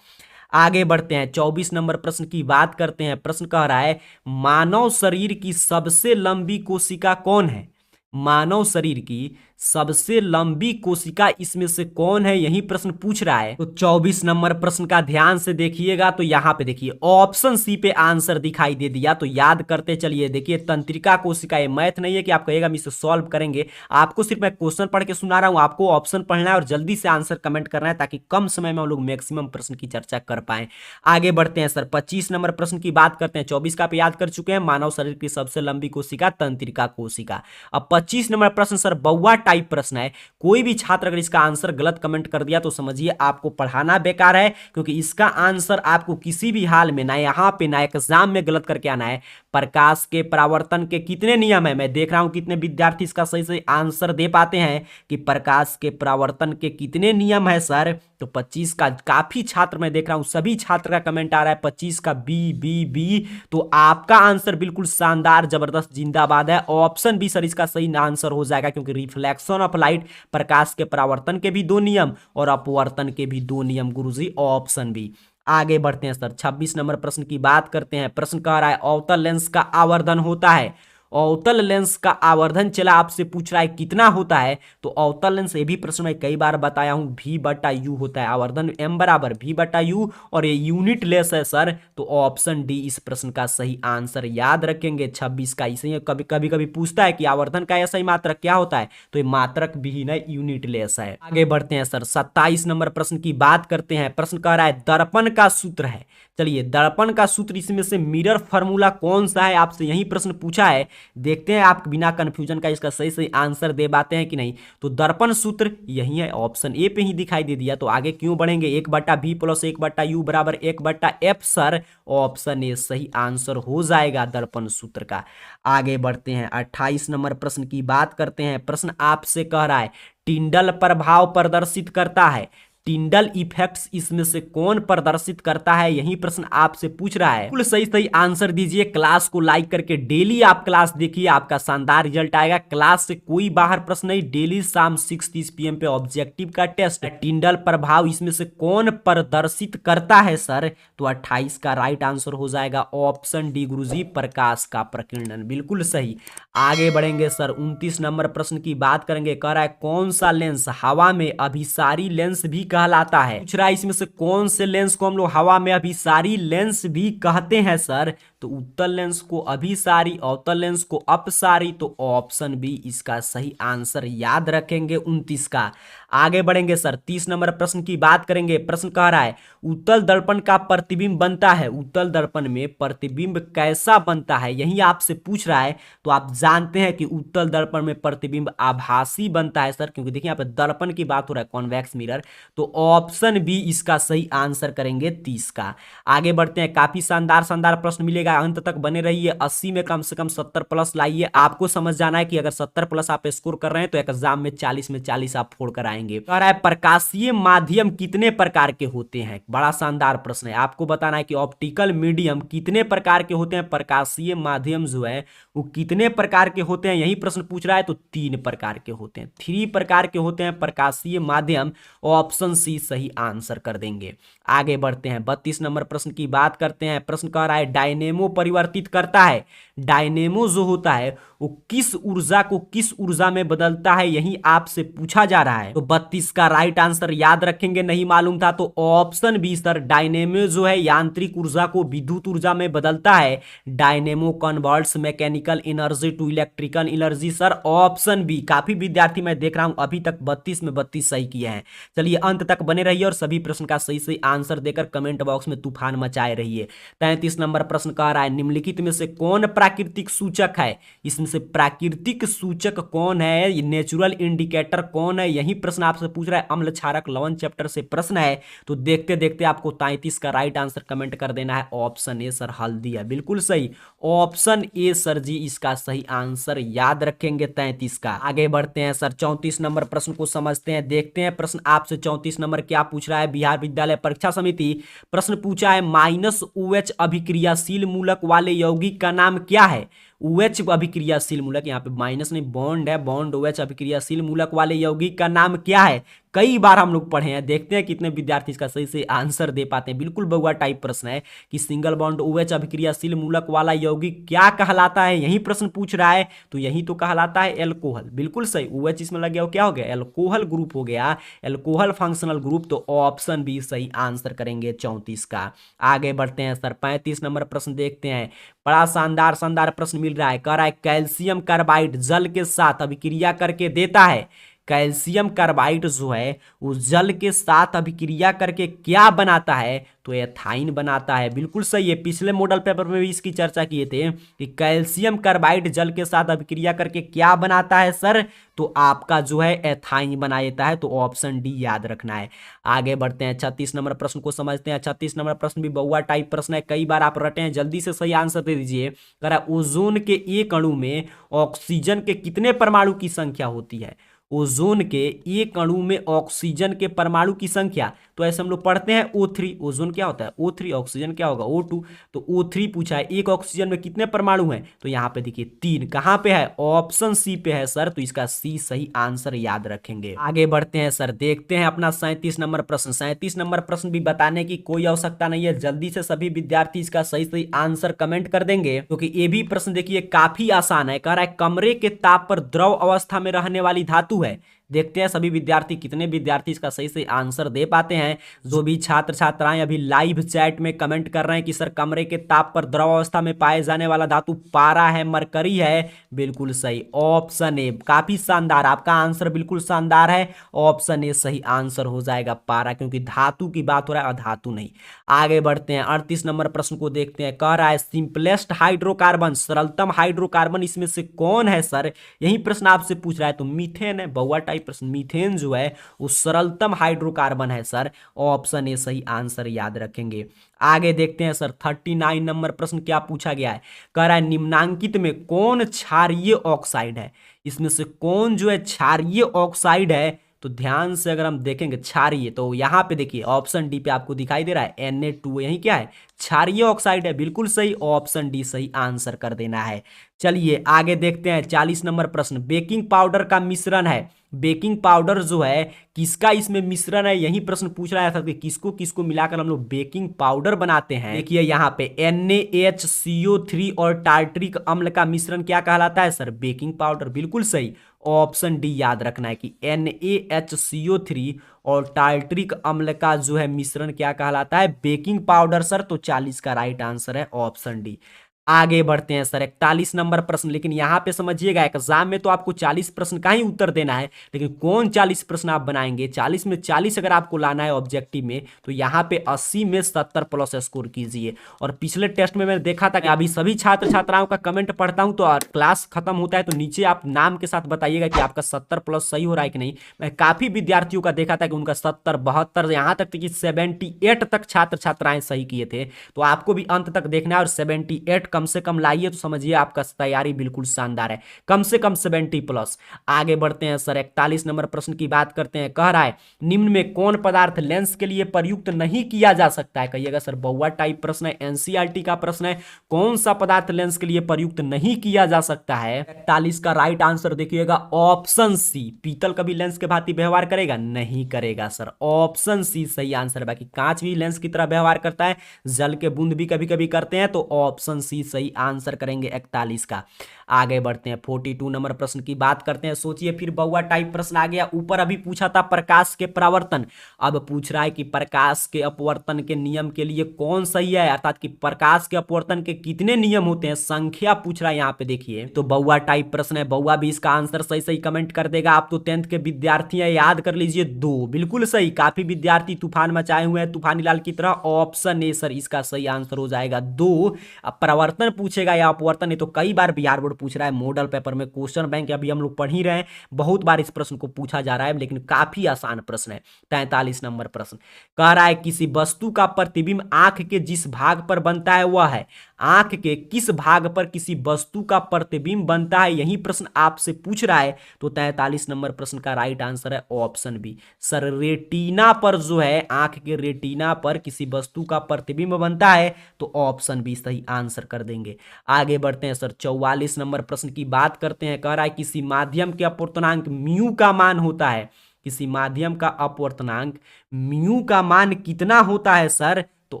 आगे बढ़ते हैं, 24 नंबर प्रश्न की बात करते हैं। प्रश्न कह रहा है मानव शरीर की सबसे लंबी कोशिका कौन है? मानव शरीर की सबसे लंबी कोशिका इसमें से कौन है, यही प्रश्न पूछ रहा है। तो 24 नंबर प्रश्न का ध्यान से देखिएगा, तो यहां पे देखिए ऑप्शन सी पे आंसर दिखाई दे दिया, तो याद करते चलिए। देखिए तंत्रिका कोशिका, ये मैथ नहीं है कि आप कहिएगा हम इसे सॉल्व करेंगे, आपको सिर्फ मैं क्वेश्चन पढ़ के सुना रहा हूं, आपको ऑप्शन पढ़ना है और जल्दी से आंसर कमेंट करना है ताकि कम समय में हम लोग मैक्सिमम प्रश्न की चर्चा कर पाए। आगे बढ़ते हैं सर, 25 नंबर प्रश्न की बात करते हैं। 24 का आप याद कर चुके हैं, मानव शरीर की सबसे लंबी कोशिका तंत्रिका कोशिका। अब 25 नंबर प्रश्न सर बउआ टाइप प्रश्न है। कोई भी छात्र अगर इसका आंसर गलत कमेंट कर दिया तो समझिए आपको पढ़ाना बेकार है, क्योंकि इसका आंसर आपको किसी भी हाल में ना यहां पे ना एग्जाम में गलत करके आना है। प्रकाश के परावर्तन के कितने नियम है? मैं देख रहा हूं कितने विद्यार्थी इसका सही से आंसर दे पाते हैं कि प्रकाश के परावर्तन के कितने नियम है सर। तो 25 का काफी छात्र मैं देख रहा हूं, सभी छात्र का कमेंट आ रहा है 25 का बी बी बी। तो आपका आंसर बिल्कुल शानदार जबरदस्त जिंदाबाद है, ऑप्शन बी सर इसका सही आंसर हो जाएगा, क्योंकि रिफ्लेक्शन ऑफ लाइट, प्रकाश के परावर्तन के भी दो नियम और अपवर्तन के भी दो नियम गुरुजी, ऑप्शन बी। आगे बढ़ते हैं सर 26 नंबर प्रश्न की बात करते हैं। प्रश्न कह रहा है अवतल लेंस का आवर्धन होता है। अवतल लेंस का आवर्धन चला आपसे पूछ रहा है कितना होता है। तो अवतल लेंस, ये भी प्रश्न मैं कई बार बताया हूं, V/U होता है। आवर्धन M बराबर V/U और ये यूनिट लेस है सर। तो ऑप्शन डी इस प्रश्न का सही आंसर। याद रखेंगे 26 का। इसे कभी कभी कभी पूछता है कि आवर्धन का ऐसा ही मात्रक क्या होता है, तो ये मात्रक विहीन है, यूनिट लेस है। आगे बढ़ते हैं सर 27 नंबर प्रश्न की बात करते हैं। प्रश्न कह रहा है दर्पण का सूत्र है। चलिए, दर्पण का सूत्र, इसमें से मिरर फार्मूला कौन सा है, आपसे यही प्रश्न पूछा है। देखते हैं आप बिना कंफ्यूजन का इसका सही सही आंसर दे पाते हैं कि नहीं। तो दर्पण सूत्र यही है, ऑप्शन ए पे ही दिखाई दे दिया। तो आगे क्यों बढ़ेंगे, 1/V + 1/U बराबर 1/F सर। ऑप्शन ए सही आंसर हो जाएगा दर्पण सूत्र का। आगे बढ़ते हैं 28 नंबर प्रश्न की बात करते हैं। प्रश्न आपसे कह रहा है टिंडल प्रभाव प्रदर्शित करता है। टिंडल इफेक्ट्स इसमें से कौन प्रदर्शित करता है, यही प्रश्न आपसे पूछ रहा है। बिल्कुल सही सही आंसर दीजिए। क्लास को लाइक करके डेली आप क्लास देखिए, आपका शानदार रिजल्ट आएगा। क्लास से कोई बाहर प्रश्न नहीं, डेली शाम 6:30 PM पे ऑब्जेक्टिव का टेस्ट है। टिंडल प्रभाव इसमें से कौन प्रदर्शित करता है सर। तो 28 का राइट आंसर हो जाएगा ऑप्शन डी गुरुजी, प्रकाश का प्रकीर्णन। बिल्कुल सही। आगे बढ़ेंगे सर 29 नंबर प्रश्न की बात करेंगे। कह रहा है कौन सा लेंस हवा में अभिसारी लेंस भी कहलाता है। पूछ रहा है इसमें से कौन से लेंस को हम लोग हवा में अभिसारी लेंस भी कहते हैं सर। तो उत्तल लेंस को अभिसारी, अवतल लेंस को अपसारी। तो ऑप्शन बी इसका सही आंसर। याद रखेंगे 29 का। आगे बढ़ेंगे सर 30 नंबर प्रश्न की बात करेंगे। प्रश्न कह रहा है उत्तल दर्पण का प्रतिबिंब बनता है। उत्तल दर्पण में प्रतिबिंब कैसा बनता है, यही आपसे पूछ रहा है। तो आप जानते हैं कि उत्तल दर्पण में प्रतिबिंब आभासी बनता है सर, क्योंकि देखिए यहाँ पे दर्पण की बात हो रहा है, कॉन्वेक्स मिरर। तो ऑप्शन बी इसका सही आंसर करेंगे 30 का। आगे बढ़ते हैं, काफी शानदार शानदार प्रश्न मिलेगा, अंत तक बने रहिए। 80 में कम से कम 70+ लाइए। आपको समझ जाना है कि अगर 70+ आप स्कोर कर रहे हैं तो एग्जाम में 40 में 40 आप फोड़ कर आएंगे। कह रहा है प्रकाशीय माध्यम कितने प्रकार के होते हैं। बड़ा शानदार प्रश्न है। आपको बताना है कि ऑप्टिकल मीडियम कितने प्रकार के होते हैं, प्रकाशीय माध्यम जो है वो कितने प्रकार के होते हैं, यही प्रश्न पूछ रहा है। तो 3 प्रकार के होते हैं, 3 प्रकार के होते हैं प्रकाशीय माध्यम। ऑप्शन सी सही आंसर कर देंगे। आगे बढ़ते हैं 32 नंबर प्रश्न की बात करते हैं। प्रश्न कह रहा है डायनेमो परिवर्तित करता है। डायनेमो जो होता है वो किस ऊर्जा को किस ऊर्जा में बदलता है, यही आपसे पूछा जा रहा है। तो 32 का राइट आंसर याद रखेंगे, नहीं मालूम था तो ऑप्शन बी सर। डायनेमो जो है यांत्रिक ऊर्जा को विद्युत ऊर्जा में बदलता है। Dynamo converts mechanical energy to electrical energy sir. Option B. काफी विद्यार्थी मैं देख रहा हूं अभी तक 32 में 32 सही किए हैं। चलिए अंत तक बने रहिए और सभी प्रश्न का सही सही आंसर देकर कमेंट बॉक्स में तूफान मचाए रहिए। 33 नंबर प्रश्न कह रहा है निम्नलिखित में से कौन प्राकृतिक सूचक है। इसमें से प्राकृतिक सूचक कौन है, नेचुरल इंडिकेटर कौन है, यही प्रश्न आपसे पूछ रहा है। अम्ल क्षारक लवण चैप्टर से प्रश्न है। तो देखते देखते आपको 33 का राइट आंसर कमेंट कर देना है। ऑप्शन ए सर, हल्दी है। बिल्कुल सही, ऑप्शन ए सर जी इसका सही आंसर। याद रखेंगे 33 का। आगे बढ़ते हैं सर 34 नंबर प्रश्न को समझते हैं, देखते हैं प्रश्न आपसे 34 नंबर क्या पूछ रहा है। बिहार विद्यालय परीक्षा समिति प्रश्न पूछा है -OH अभिक्रियाशील मूलक वाले यौगिक का नाम क्या है। OH अभिक्रियाशील मूलक, यहाँ पे माइनस नहीं बॉन्ड है, बॉन्ड OH अभिक्रियाशील मूलक वाले यौगिक का नाम क्या है। कई बार हम लोग पढ़े हैं, देखते हैं कितने विद्यार्थी इसका सही से आंसर दे पाते हैं। बिल्कुल बउआ टाइप प्रश्न है कि सिंगल बॉन्ड OH अभिक्रियाशील मूलक वाला यौगिक क्या कहलाता है, यही प्रश्न पूछ रहा है। तो यही तो कहलाता है एल्कोहल। बिल्कुल सही, OH इसमें लग गया क्या हो गया, एल्कोहल ग्रुप हो गया, एल्कोहल फंक्शनल ग्रुप। तो ऑप्शन बी सही आंसर करेंगे 34 का। आगे बढ़ते हैं सर 35 नंबर प्रश्न देखते हैं। बड़ा शानदार शानदार प्रश्न मिल रहा है। कह रहा है कैल्शियम कार्बाइड जल के साथ अभिक्रिया करके देता है। कैल्शियम कार्बाइड जो है वो जल के साथ अभिक्रिया करके क्या बनाता है, तो एथाइन बनाता है। बिल्कुल सही है, पिछले मॉडल पेपर में भी इसकी चर्चा किए थे कि कैल्शियम कार्बाइड जल के साथ अभिक्रिया करके क्या बनाता है सर, तो आपका जो है एथाइन बना देता है। तो ऑप्शन डी याद रखना है। आगे बढ़ते हैं 36 नंबर प्रश्न को समझते हैं। 36 नंबर प्रश्न भी बहुआ टाइप प्रश्न है, कई बार आप रटे हैं, जल्दी से सही आंसर दे दीजिए। कह रहा है ओजोन के एक अणु में ऑक्सीजन के कितने परमाणु की संख्या होती है। ओजोन के एक अणु में ऑक्सीजन के परमाणु की संख्या, तो ऐसे हम लोग पढ़ते हैं O3, ओजोन क्या होता है O3, ऑक्सीजन क्या होगा O2, तो O3 पूछा है, एक ऑक्सीजन में कितने परमाणु हैं, तो यहाँ पे देखिए 3, कहाँ पे है, ऑप्शन सी पे है सर, तो इसका सी सही आंसर याद रखेंगे। आगे बढ़ते हैं सर, देखते हैं अपना 37 नंबर प्रश्न। 37 नंबर प्रश्न भी बताने की कोई आवश्यकता नहीं है, जल्दी से सभी विद्यार्थी इसका सही सही आंसर कमेंट कर देंगे, क्योंकि ये भी प्रश्न देखिए काफी आसान है। कह रहा है कमरे के ताप पर द्रव अवस्था में रहने वाली धातु है। देखते हैं सभी विद्यार्थी कितने विद्यार्थी इसका सही सही आंसर दे पाते हैं। जो भी छात्र छात्राएं अभी लाइव चैट में कमेंट कर रहे हैं कि सर कमरे के ताप पर द्रव अवस्था में पाए जाने वाला धातु पारा है, मरकरी है, बिल्कुल सही, ऑप्शन ए। काफी शानदार, आपका आंसर बिल्कुल शानदार है, ऑप्शन ए सही आंसर हो जाएगा पारा, क्योंकि धातु की बात हो रहा है, अधातु नहीं। आगे बढ़ते हैं 38 नंबर प्रश्न को देखते हैं। कह रहा है सिंपलेस्ट हाइड्रोकार्बन, सरलतम हाइड्रोकार्बन इसमें से कौन है सर, यही प्रश्न आपसे पूछ रहा है। तो मीथेन है, बहुआ टाइप प्रश्न। मीथेन जो है वो सरलतम हाइड्रोकार्बन है सर, ऑप्शन ए सही आंसर याद रखेंगे। आगे देखते हैं सर 39 नंबर प्रश्न क्या पूछा गया है। कह रहा है निम्नांकित में कौन क्षारीय ऑक्साइड है, इसमें से कौन जो है क्षारीय ऑक्साइड है, तो ध्यान से अगर हम देखेंगे क्षारीय, तो यहाँ पे देखिए ऑप्शन डी पे आपको दिखाई दे रहा है Na2, यही क्या है, क्षारीय ऑक्साइड है, बिल्कुल सही, ऑप्शन डी सही आंसर कर देना है। चलिए आगे देखते हैं 40 नंबर प्रश्न। बेकिंग पाउडर का मिश्रण है, बेकिंग पाउडर जो है किसका इसमें मिश्रण है, यही प्रश्न पूछ रहा था कि किसको किसको मिलाकर हम लोग बेकिंग पाउडर बनाते हैं। देखिए यहाँ पे NaHCO3 और टार्टरिक अम्ल का मिश्रण क्या कहलाता है सर, बेकिंग पाउडर, बिल्कुल सही, ऑप्शन डी याद रखना है कि NaHCO3 और टार्टरिक अम्ल का जो है मिश्रण क्या कहलाता है, बेकिंग पाउडर सर, तो 40 का राइट आंसर है ऑप्शन डी। आगे बढ़ते हैं सर 41 नंबर प्रश्न। लेकिन यहाँ पे समझिएगा एग्जाम में तो आपको 40 प्रश्न का ही उत्तर देना है, लेकिन कौन 40 प्रश्न आप बनाएंगे, 40 में 40 अगर आपको लाना है ऑब्जेक्टिव में, तो यहाँ पे 80 में 70 प्लस स्कोर कीजिए। और पिछले टेस्ट में मैंने देखा था कि अभी सभी छात्र छात्राओं का कमेंट पढ़ता हूँ, तो क्लास खत्म होता है तो नीचे आप नाम के साथ बताइएगा कि आपका 70 प्लस सही हो रहा है कि नहीं। मैं काफी विद्यार्थियों का देखा था कि उनका 70, 72, यहाँ तक कि 78 तक छात्र छात्राएं सही किए थे। तो आपको भी अंत तक देखना है और 78 कम से कम लाइए, तो समझिए आपका तैयारी बिल्कुल शानदार है, कम से कम 70 प्लस। आगे बढ़ते हैं सर 41 नंबर प्रश्न की बात करते हैं। कह रहा है निम्न में कौन पदार्थ लेंस के लिए प्रयुक्त नहीं किया जा सकता है, कहिएगा सर बहुआ टाइप प्रश्न है, एनसीईआरटी का प्रश्न है, कौन सा पदार्थ लेंस के लिए प्रयुक्त नहीं किया जा सकता है। 41 का राइट आंसर देखिएगा ऑप्शन सी, पीतल कभी लेंस के भांति व्यवहार करेगा, नहीं करेगा सर, ऑप्शन सी सही आंसर। बाकी कांच भी लेंस की तरह व्यवहार करता है, जल के बूंद भी कभी कभी करते हैं, तो ऑप्शन सी सही आंसर करेंगे 41 का। आगे बढ़ते हैं 42 नंबर प्रश्न की बात करते हैं। सोचिए फिर बहुआ टाइप प्रश्न आ गया। ऊपर अभी पूछा था प्रकाश के परावर्तन, अब पूछ रहा है कि प्रकाश के अपवर्तन के नियम के लिए कौन सही है, अर्थात कि प्रकाश के अपवर्तन के कितने नियम होते हैं, संख्या पूछ रहा है यहाँ पे देखिए। तो बहुआ टाइप प्रश्न है, बहुआ भी इसका आंसर सही सही कमेंट कर देगा। आप तो 10th के विद्यार्थी हैं, याद कर लीजिए 2, बिल्कुल सही, काफी विद्यार्थी तूफान मचाए हुए हैं तूफानी लाल की तरह, ऑप्शन ए सर इसका सही आंसर हो जाएगा 2। अब परावर्तन पूछेगा या अपवर्तन, ये तो कई बार बिहार बोर्ड पूछ रहा है, मॉडल पेपर में, क्वेश्चन बैंक अभी हम लोग पढ़ ही रहे हैं, बहुत बार इस प्रश्न को पूछा जा रहा है, लेकिन काफी आसान प्रश्न है। 43 नंबर प्रश्न कह रहा है किसी वस्तु का प्रतिबिंब आंख के जिस भाग पर बनता है वह है, आंख के किस भाग पर किसी वस्तु का प्रतिबिंब बनता है, यही प्रश्न आपसे पूछ रहा है। तो 43 नंबर प्रश्न का राइट आंसर है ऑप्शन बी सर, रेटिना पर जो है, आंख के रेटिना पर किसी वस्तु का प्रतिबिंब बनता है, तो ऑप्शन बी सही आंसर कर देंगे। आगे बढ़ते हैं सर 44 नंबर प्रश्न की बात करते हैं। कह रहा है किसी माध्यम के अपवर्तनांक म्यू का मान होता है, किसी माध्यम का अपवर्तनांक म्यू का मान कितना होता है सर, तो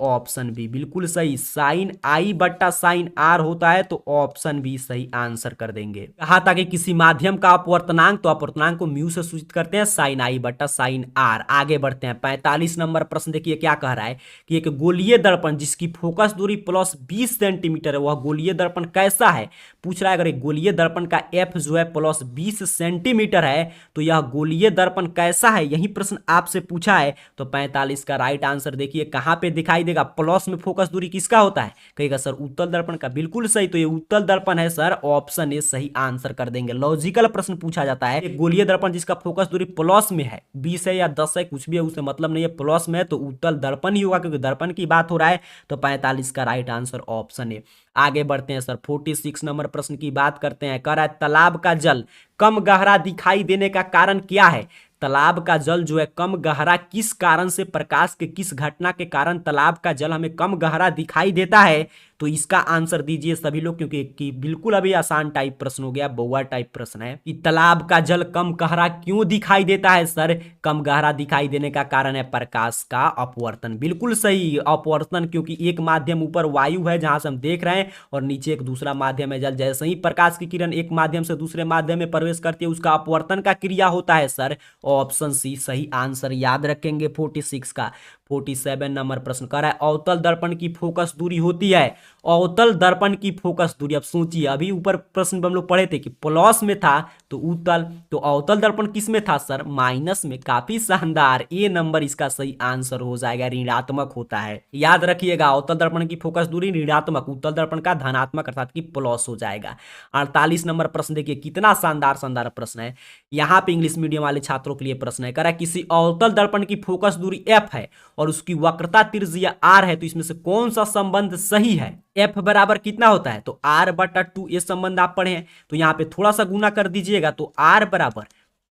ऑप्शन बी बिल्कुल सही, साइन आई बट्टा साइन आर होता है, तो ऑप्शन बी सही आंसर कर देंगे। कहा था कि किसी माध्यम का अपवर्तनांक, तो अपवर्तनांक को म्यू से सूचित करते हैं, साइन आई बट्टा साइन आर। आगे बढ़ते हैं 45 नंबर प्रश्न देखिए क्या कह रहा है कि एक गोलीय दर्पण जिसकी फोकस दूरी प्लस 20 सेंटीमीटर है, वह गोलीय दर्पण कैसा है, पूछ रहा है। अगर एक गोलीय दर्पण का एफ जो है प्लस 20 सेंटीमीटर है, तो यह गोलीय दर्पण कैसा है, यही प्रश्न आपसे पूछा है। तो 45 का राइट आंसर देखिए कहां पे दिखा दिखाई देगा। प्लस में फोकस दूरी किसका होता है? कहेगा सर उत्तल दर्पण का। बिल्कुल सही, तो ये उत्तल दर्पण है सर, ऑप्शन ए सही आंसर कर देंगे। लॉजिकल प्रश्न पूछा जाता है, एक गोलीय दर्पण जिसका फोकस दूरी प्लस में है, 20 है या 10 है, कुछ भी है, उससे मतलब नहीं है, प्लस में है तो उत्तल दर्पण ही होगा, क्योंकि दर्पण की बात हो रहा है। तो 45 का राइट आंसर ऑप्शन ए। आगे बढ़ते हैं सर, 46 नंबर प्रश्न की बात करते हैं। कह रहा है तालाब का जल कम गहरा दिखाई देने का कारण क्या है? तालाब का जल जो है कम गहरा किस कारण से, प्रकाश के किस घटना के कारण तालाब का जल हमें कम गहरा दिखाई देता है? तो इसका आंसर दीजिए सभी लोग, क्योंकि बिल्कुल अभी आसान टाइप प्रश्न हो गया, बउआ टाइप प्रश्न है कि तालाब का जल कम गहरा क्यों दिखाई देता है? सर कम गहरा दिखाई देने का कारण है प्रकाश का अपवर्तन। बिल्कुल सही, अपवर्तन, क्योंकि एक माध्यम ऊपर वायु है जहां से हम देख रहे हैं और नीचे एक दूसरा माध्यम है जल। जैसे ही प्रकाश की किरण एक माध्यम से दूसरे माध्यम में प्रवेश करती है उसका अपवर्तन का क्रिया होता है सर, ऑप्शन सी सही आंसर याद रखेंगे 46 का। 47 नंबर प्रश्न कर रहा है अवतल दर्पण की फोकस दूरी होती है। अवतल दर्पण की फोकस दूरी, अब सोचिए अभी ऊपर प्रश्न हम लोग पढ़े थे कि प्लस में था तो उत्तल, तो अवतल दर्पण किस में था सर? माइनस में। काफी शानदार, ए नंबर इसका सही आंसर हो जाएगा, ऋणात्मक होता है। याद रखिएगा अवतल दर्पण की फोकस दूरी ऋणात्मक, उत्तल दर्पण का धनात्मक अर्थात कि प्लस हो जाएगा। 48 नंबर प्रश्न देखिए कितना शानदार शानदार प्रश्न है, यहाँ पे इंग्लिश मीडियम वाले छात्रों के लिए प्रश्न है। कह रहा है किसी अवतल दर्पण की फोकस दूरी एफ है और उसकी वक्रता त्रिज्या आर है, तो इसमें से कौन सा संबंध सही है? एफ बराबर कितना होता है? तो आर बटा 2, ये संबंध आप पढ़े हैं, तो यहाँ पे थोड़ा सा गुना कर दीजिएगा, तो आर बराबर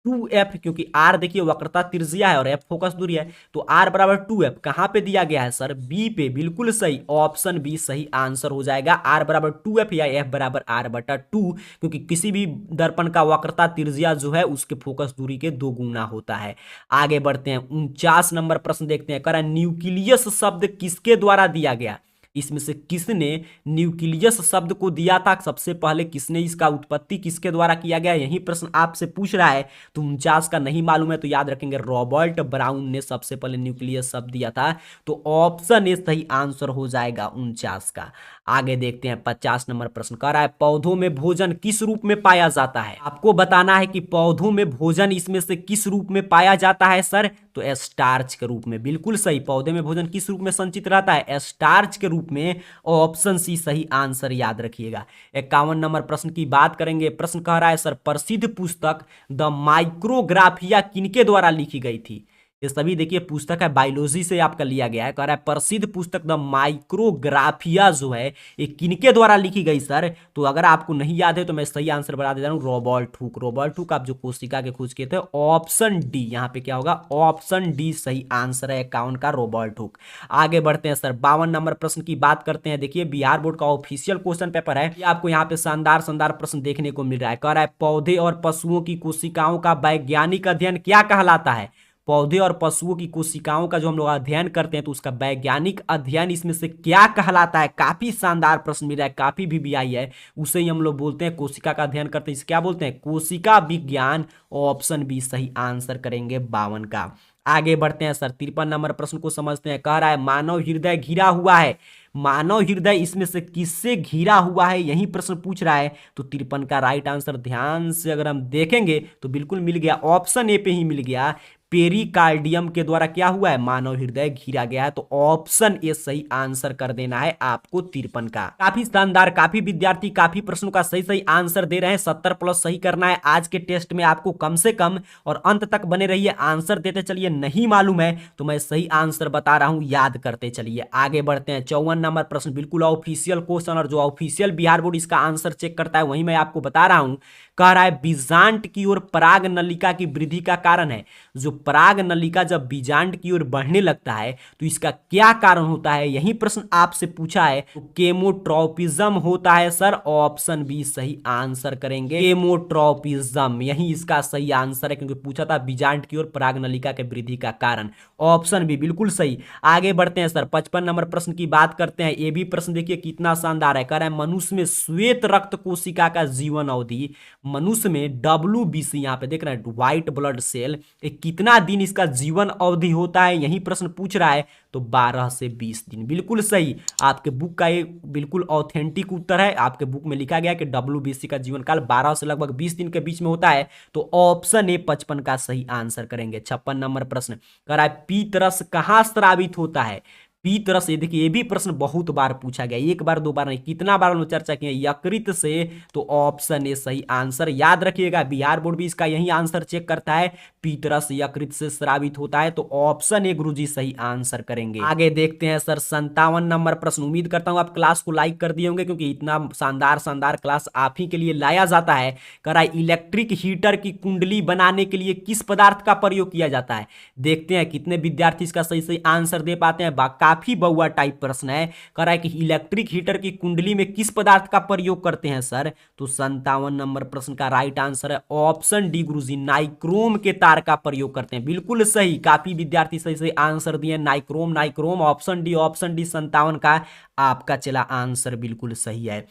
2f, क्योंकि आर देखिए वक्रता त्रिज्या है और एफ फोकस दूरी है, तो आर बराबर 2f कहां पे दिया गया है सर? बी पे। बिल्कुल सही, ऑप्शन बी सही आंसर हो जाएगा, आर बराबर 2f या एफ बराबर आर बटा 2, क्योंकि किसी भी दर्पण का वक्रता त्रिज्या जो है उसके फोकस दूरी के 2 गुना होता है। आगे बढ़ते हैं, 49 नंबर प्रश्न देखते हैं। कह रहा है न्यूक्लियस शब्द किसके द्वारा दिया गया? इसमें से किसने न्यूक्लियस शब्द को दिया था? सबसे पहले किसने, इसका उत्पत्ति किसके द्वारा किया गया? यही प्रश्न आपसे पूछ रहा है। तो 49 का नहीं मालूम है तो याद रखेंगे रॉबर्ट ब्राउन ने सबसे पहले न्यूक्लियस शब्द दिया था, तो ऑप्शन ए सही आंसर हो जाएगा 49 का। आगे देखते हैं 50 नंबर प्रश्न। कह रहा है पौधों में भोजन किस रूप में पाया जाता है? आपको बताना है कि पौधों में भोजन इसमें से किस रूप में पाया जाता है सर? तो स्टार्च के रूप में। बिल्कुल सही, पौधे में भोजन किस रूप में संचित रहता है? स्टार्च के रूप में, ऑप्शन सी सही आंसर याद रखिएगा। 51 नंबर प्रश्न की बात करेंगे। प्रश्न कह रहा है सर प्रसिद्ध पुस्तक द माइक्रोग्राफिया किनके द्वारा लिखी गई थी? ये सभी देखिए पुस्तक है, बायोलॉजी से आपका लिया गया है। कह रहा है प्रसिद्ध पुस्तक द माइक्रोग्राफिया जो है ये किनके द्वारा लिखी गई सर? तो अगर आपको नहीं याद है तो मैं सही आंसर बता देता हूँ, रॉबर्ट हुक। रॉबर्ट हुक आप जो कोशिका के खोज किए थे, ऑप्शन डी यहाँ पे क्या होगा? ऑप्शन डी सही आंसर है 51 का, रॉबर्ट हुक। आगे बढ़ते हैं सर, 52 नंबर प्रश्न की बात करते हैं। देखिए बिहार बोर्ड का ऑफिशियल क्वेश्चन पेपर है, आपको यहाँ पे शानदार शानदार प्रश्न देखने को मिल रहा है। कह रहा है पौधे और पशुओं की कोशिकाओं का वैज्ञानिक अध्ययन क्या कहलाता है? पौधे और पशुओं की कोशिकाओं का जो हम लोग अध्ययन करते हैं तो उसका वैज्ञानिक अध्ययन इसमें से क्या कहलाता है? काफी शानदार प्रश्न मिला है, काफी VVI है, उसे ही हम लोग बोलते हैं कोशिका का अध्ययन करते हैं, इसे क्या बोलते हैं? कोशिका विज्ञान। ऑप्शन बी सही आंसर करेंगे 52 का। आगे बढ़ते हैं सर, 53 नंबर प्रश्न को समझते हैं। कह रहा है मानव हृदय घिरा हुआ है, मानव हृदय इसमें से किससे घिरा हुआ है? यही प्रश्न पूछ रहा है। तो 53 का राइट आंसर ध्यान से अगर हम देखेंगे तो बिल्कुल मिल गया, ऑप्शन ए पे ही मिल गया, पेरिकार्डियम के द्वारा क्या हुआ है? मानव हृदय घिरा गया है। तो ऑप्शन ए सही आंसर कर देना है आपको 53 का। काफी शानदार, काफी विद्यार्थी काफी प्रश्नों का सही सही आंसर दे रहे हैं, 70 प्लस सही करना है आज के टेस्ट में आपको कम से कम, और अंत तक बने रहिए, आंसर देते चलिए। नहीं मालूम है तो मैं सही आंसर बता रहा हूं, याद करते चलिए। आगे बढ़ते हैं, 54 नंबर प्रश्न बिल्कुल ऑफिशियल क्वेश्चन, और जो ऑफिशियल बिहार बोर्ड इसका आंसर चेक करता है वही मैं आपको बता रहा हूं। कह रहा है बीजांड की ओर पराग नलिका की वृद्धि का कारण है। जो पराग नलिका जब बीजांड की ओर बढ़ने लगता है तो इसका क्या कारण होता है? यही प्रश्न आपसे पूछा है। तो केमोट्रोपिज्म होता है सर, ऑप्शन बी सही आंसर करेंगे, केमोट्रोपिज्म यही इसका सही आंसर है, क्योंकि पूछा था बीजांड की ओर पराग नलिका के वृद्धि का कारण, ऑप्शन बी बिल्कुल सही। आगे बढ़ते हैं सर, 55 नंबर प्रश्न की बात करते हैं। ये भी प्रश्न देखिए कितना शानदार है। कह रहा है मनुष्य में श्वेत रक्त कोशिका का जीवन अवधि, मनुष्य में WBC यहाँ पे देख रहे हैं व्हाइट ब्लड सेल, कितना दिन इसका जीवन अवधि होता है? यही प्रश्न पूछ रहा है। तो 12 से 20 दिन। बिल्कुल सही, आपके बुक का ये बिल्कुल ऑथेंटिक उत्तर है। आपके बुक में लिखा गया कि WBC का जीवन काल 12 से लगभग 20 दिन के बीच में होता है। तो ऑप्शन ए 55 का सही आंसर करेंगे। 56 नंबर प्रश्न कह रहा है पीतरस कहाँ स्रावित होता है? पी तरह से, देखिए ये भी प्रश्न बहुत बार पूछा गया, एक बार दो बार नहीं, कितना बार हम लोग चर्चा किए यकृत से, तो ऑप्शन ए सही आंसर। याद रखिएगा बिहार बोर्ड भी इसका यही आंसर चेक करता है, पी तरह से यकृत से स्रावित होता है, तो ऑप्शन ए गुरुजी सही आंसर करेंगे। आगे देखते हैं सर 57 नंबर प्रश्न। उम्मीद करता हूं आप क्लास को लाइक कर दिए होंगे, क्योंकि इतना शानदार शानदार क्लास आप ही के लिए लाया जाता है। करा इलेक्ट्रिक हीटर की कुंडली बनाने के लिए किस पदार्थ का प्रयोग किया जाता है? देखते हैं कितने विद्यार्थी इसका सही सही आंसर दे पाते हैं। काफी बहुआ टाइप प्रश्न है। कह रहा है कि इलेक्ट्रिक हीटर की कुंडली में किस पदार्थ का प्रयोग करते हैं सर? तो 57 नंबर प्रश्न का राइट आंसर है ऑप्शन डी गुरुजी, नाइक्रोम के तार का प्रयोग करते हैं। बिल्कुल सही, काफी विद्यार्थी सही सही आंसर दिए नाइक्रोम नाइक्रोम, ऑप्शन डी 57 का आपका चला आंसर बिल्कुल सही है।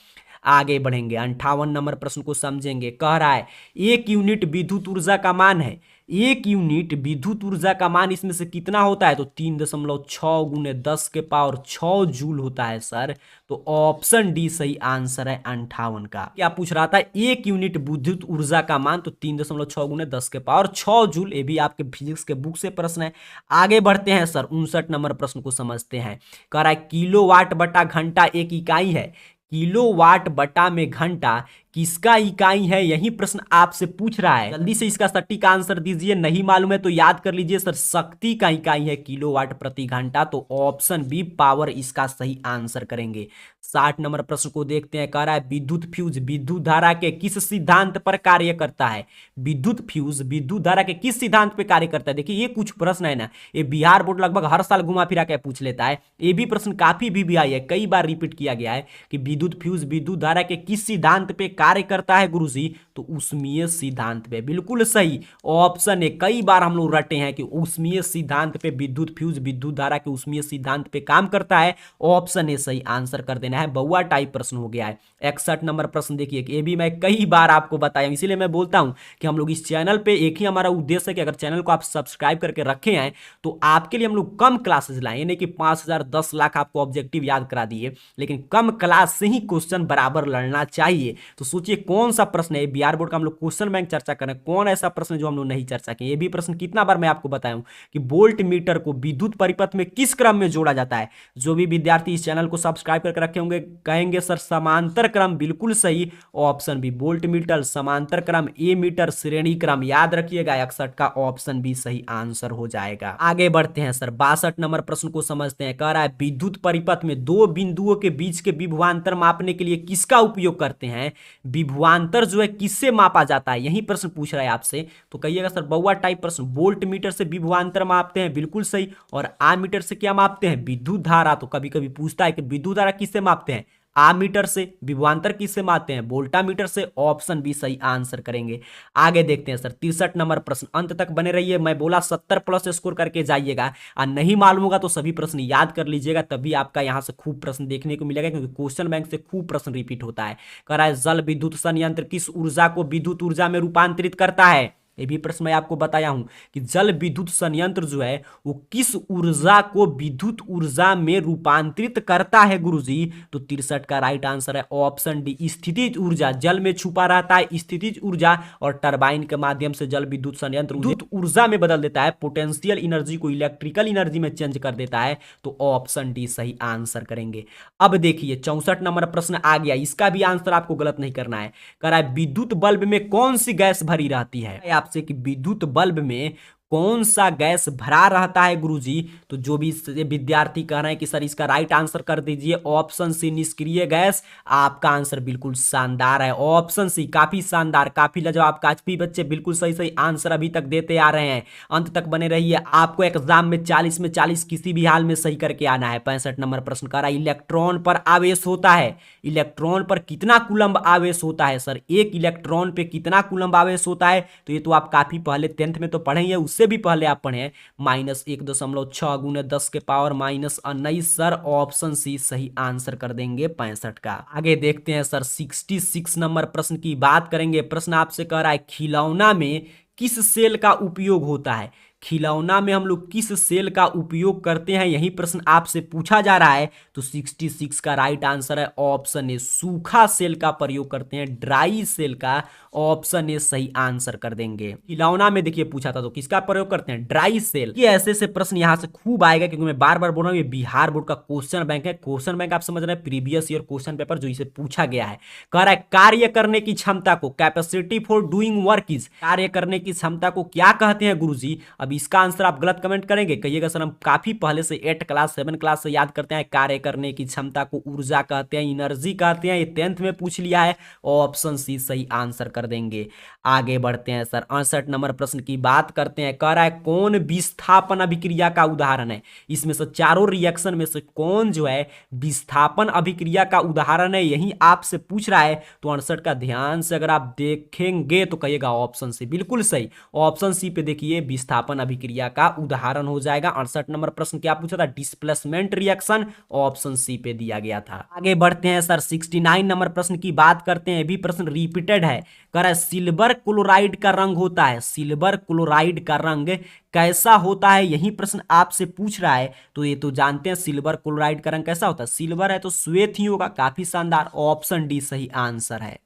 आगे बढ़ेंगे 58 नंबर प्रश्न को समझेंगे। कह रहा है 1 यूनिट विद्युत ऊर्जा का मान है, 1 यूनिट विद्युत ऊर्जा का मान इसमें से कितना होता है? तो 3.6 गुने 10 के पावर 6 जूल होता है सर। तो ऑप्शन डी सही आंसर है 58 का। क्या पूछ रहा था? 1 यूनिट विद्युत ऊर्जा का मान, तो 3.6 गुने 10 के पावर 6 जूल। ये भी आपके फिजिक्स के बुक से प्रश्न है। आगे बढ़ते हैं सर 59 नंबर प्रश्न को समझते हैं। कह रहा है किलोवाट बटा घंटा एक इकाई है, किलोवाट बटा में घंटा किसका इकाई है? यही प्रश्न आपसे पूछ रहा है। जल्दी से इसका सटीक आंसर दीजिए, नहीं मालूम है तो याद कर लीजिए सर, शक्ति का इकाई है किलोवाट प्रति घंटा, तो ऑप्शन बी पावर इसका सही आंसर करेंगे। 60 नंबर प्रश्न को देखते हैं। कह रहा है विद्युत फ्यूज विद्युत धारा के किस सिद्धांत पर कार्य करता है? विद्युत फ्यूज विद्युत धारा के किस सिद्धांत पर कार्य करता है? देखिए ये कुछ प्रश्न है ना, ये बिहार बोर्ड लगभग हर साल घुमा फिरा के पूछ लेता है। ये भी प्रश्न काफी VVI है, कई बार रिपीट किया गया है कि विद्युत फ्यूज विद्युत धारा के किस सिद्धांत पे कार्य करता है गुरुजी? तो ऊष्मीय सिद्धांत पे। बिल्कुल सही ऑप्शन है, कई बार हम लोग रटे हैं कि ऊष्मीय सिद्धांत पे विद्युत फ्यूज विद्युत धारा के ऊष्मीय सिद्धांत पे काम करता है। ऑप्शन ए सही आंसर कर देना है। बहुआ टाइप प्रश्न हो गया है। 61 नंबर प्रश्न देखिए, ये भी मैं कई बार आपको बताया, इसीलिए मैं बोलता हूं कि हम लोग इस चैनल पे एक ही हमारा उद्देश्य है कि अगर चैनल को आप सब्सक्राइब करके रखे हैं तो आपके लिए हम लोग कम क्लासेस लाएं, यानी कि 5000 10 लाख आपको ऑब्जेक्टिव याद करा दिए, लेकिन कम क्लास से ही क्वेश्चन बराबर लड़ना चाहिए। तो सोचिए कौन सा प्रश्न है, बिहार बोर्ड का हम लोग क्वेश्चन बैंक चर्चा करें, कौन ऐसा प्रश्न जो हम लोग नहीं चर्चा किए? ये भी प्रश्न कितना बार मैं आपको बताया हूं कि वोल्ट मीटर को विद्युत परिपथ में किस क्रम में जोड़ा जाता है? जो भी विद्यार्थी इस चैनल को सब्सक्राइब करके रखे होंगे कहेंगे सर समांतर क्रम। बिल्कुल सही ऑप्शन बी वोल्ट मीटर समांतर क्रम, ए मीटर श्रेणी क्रम। याद रखिएगा 61 का ऑप्शन बी सही आंसर हो जाएगा। आगे बढ़ते हैं सर 62 नंबर प्रश्न को समझते हैं। कह रहा है विद्युत परिपथ में दो बिंदुओं के बीच के विभवांतर मापने के लिए किसका उपयोग करते हैं? विभवांतर जो है किससे मापा जाता है? यही प्रश्न पूछ रहा है आपसे, तो कहिएगा सर बहुआ टाइप प्रश्न, वोल्ट मीटर से विभवांतर मापते हैं। बिल्कुल सही। और आ मीटर से क्या मापते हैं? विद्युत धारा। तो कभी कभी पूछता है कि विद्युत धारा किससे मापते हैं? आ मीटर से। विभवांतर किससे मापते हैं? वोल्टा मीटर से। ऑप्शन बी सही आंसर करेंगे। आगे देखते हैं सर 63 नंबर प्रश्न, अंत तक बने रहिए। मैं बोला 70 प्लस स्कोर करके जाइएगा, और नहीं मालूम होगा तो सभी प्रश्न याद कर लीजिएगा, तभी आपका यहां से खूब प्रश्न देखने को मिलेगा, क्योंकि क्वेश्चन बैंक से खूब प्रश्न रिपीट होता है। कह रहा है जल विद्युत संयंत्र किस ऊर्जा को विद्युत ऊर्जा में रूपांतरित करता है? ये भी प्रश्न मैं आपको बताया हूं कि जल विद्युत संयंत्र जो है वो किस ऊर्जा को विद्युत ऊर्जा में रूपांतरित करता है गुरुजी? तो 63 का राइट आंसर है ऑप्शन डी स्थितिज ऊर्जा। जल में छुपा रहता है स्थितिज ऊर्जा, और टरबाइन के माध्यम से जल विद्युत संयंत्र विद्युत ऊर्जा में बदल देता है, पोटेंशियल एनर्जी को इलेक्ट्रिकल एनर्जी में चेंज कर देता है। तो ऑप्शन डी सही आंसर करेंगे। अब देखिए 64 नंबर प्रश्न आ गया, इसका भी आंसर आपको गलत नहीं करना है। कह रहा है विद्युत बल्ब में कौन सी गैस भरी रहती है? आपसे कि विद्युत बल्ब में कौन सा गैस भरा रहता है गुरुजी? तो जो भी विद्यार्थी कह रहे हैं कि सर इसका राइट आंसर कर दीजिए, ऑप्शन सी निष्क्रिय गैस। आपका आंसर बिल्कुल शानदार है, ऑप्शन सी काफी शानदार, काफी लाजवाब। काफी बच्चे बिल्कुल सही सही आंसर अभी तक देते आ रहे हैं। अंत तक बने रहिए, आपको एग्जाम में 40 में 40 किसी भी हाल में सही करके आना है। 65 नंबर प्रश्न कह रहा है इलेक्ट्रॉन पर आवेश होता है, इलेक्ट्रॉन पर कितना कूलम्ब आवेश होता है? सर एक इलेक्ट्रॉन पे कितना कूलम्ब आवेश होता है? तो ये तो आप काफी पहले 10th में तो पढ़े हैं, उससे भी पहले आप पढ़े -1.6 गुने 10 के पावर -19। सर ऑप्शन सी सही आंसर कर देंगे 65 का। आगे देखते हैं सर 66 नंबर प्रश्न की बात करेंगे। प्रश्न आपसे कह रहा है खिलौना में किस सेल का उपयोग होता है? खिलौना में हम लोग किस सेल का उपयोग करते हैं, यही प्रश्न आपसे पूछा जा रहा है। तो 66 का राइट आंसर है ऑप्शन ए, सूखा सेल का प्रयोग करते हैं, ड्राई सेल का। ऑप्शन ए सही आंसर कर देंगे। खिलौना में देखिए पूछा था तो किसका प्रयोग करते हैं, ड्राई सेल। ये ऐसे ऐसे प्रश्न यहां से खूब आएगा, क्योंकि मैं बार बार बोल रहा हूं ये बिहार बोर्ड का क्वेश्चन बैंक है। क्वेश्चन बैंक आप समझ रहे हैं, प्रीवियस ईयर क्वेश्चन पेपर जो इसे पूछा गया है। कह रहा है कार्य करने की क्षमता को, capacity for doing work is, कार्य करने की क्षमता को क्या कहते हैं गुरुजी। अब इसका आंसर आप गलत कमेंट करेंगे, कहिएगा सर हम काफी पहले से 8 क्लास 7 क्लास से याद करते हैं। कार्य करने की क्षमता को ऊर्जा कहते हैं, एनर्जी कहते हैं, ये 10th में पूछ लिया है। ऑप्शन सी सही आंसर कर देंगे। आगे बढ़ते हैं सर, 68 नंबर प्रश्न की बात करते हैं। कह रहा है कौन विस्थापन अभिक्रिया का उदाहरण है, इसमें से चारों रिएक्शन में से कौन जो है विस्थापन अभिक्रिया का उदाहरण है, यही आपसे पूछ रहा है। तो 68 का ध्यान से अगर आप देखेंगे तो कहिएगा ऑप्शन सी, बिल्कुल सही। ऑप्शन सी पे देखिए विस्थापन अभिक्रिया का उदाहरण हो जाएगा। 68 नंबर प्रश्न क्या पूछा था, डिस्प्लेसमेंट रिएक्शन, ऑप्शन सी पे दिया गया था। आगे बढ़ते हैं सर, 69 नंबर प्रश्न की बात करते हैं। भी प्रश्न रिपीटेड है। कह रहा है सिल्वर क्लोराइड का रंग होता है, सिल्वर क्लोराइड का रंग कैसा होता है, यही प्रश्न आपसे पूछ रहा है। तो ये तो जानते हैं सिल्वर क्लोराइड का रंग कैसा होता है, सिल्वर है तो श्वेत ही होगा, काफी शानदार। ऑप्शन डी सही आंसर है।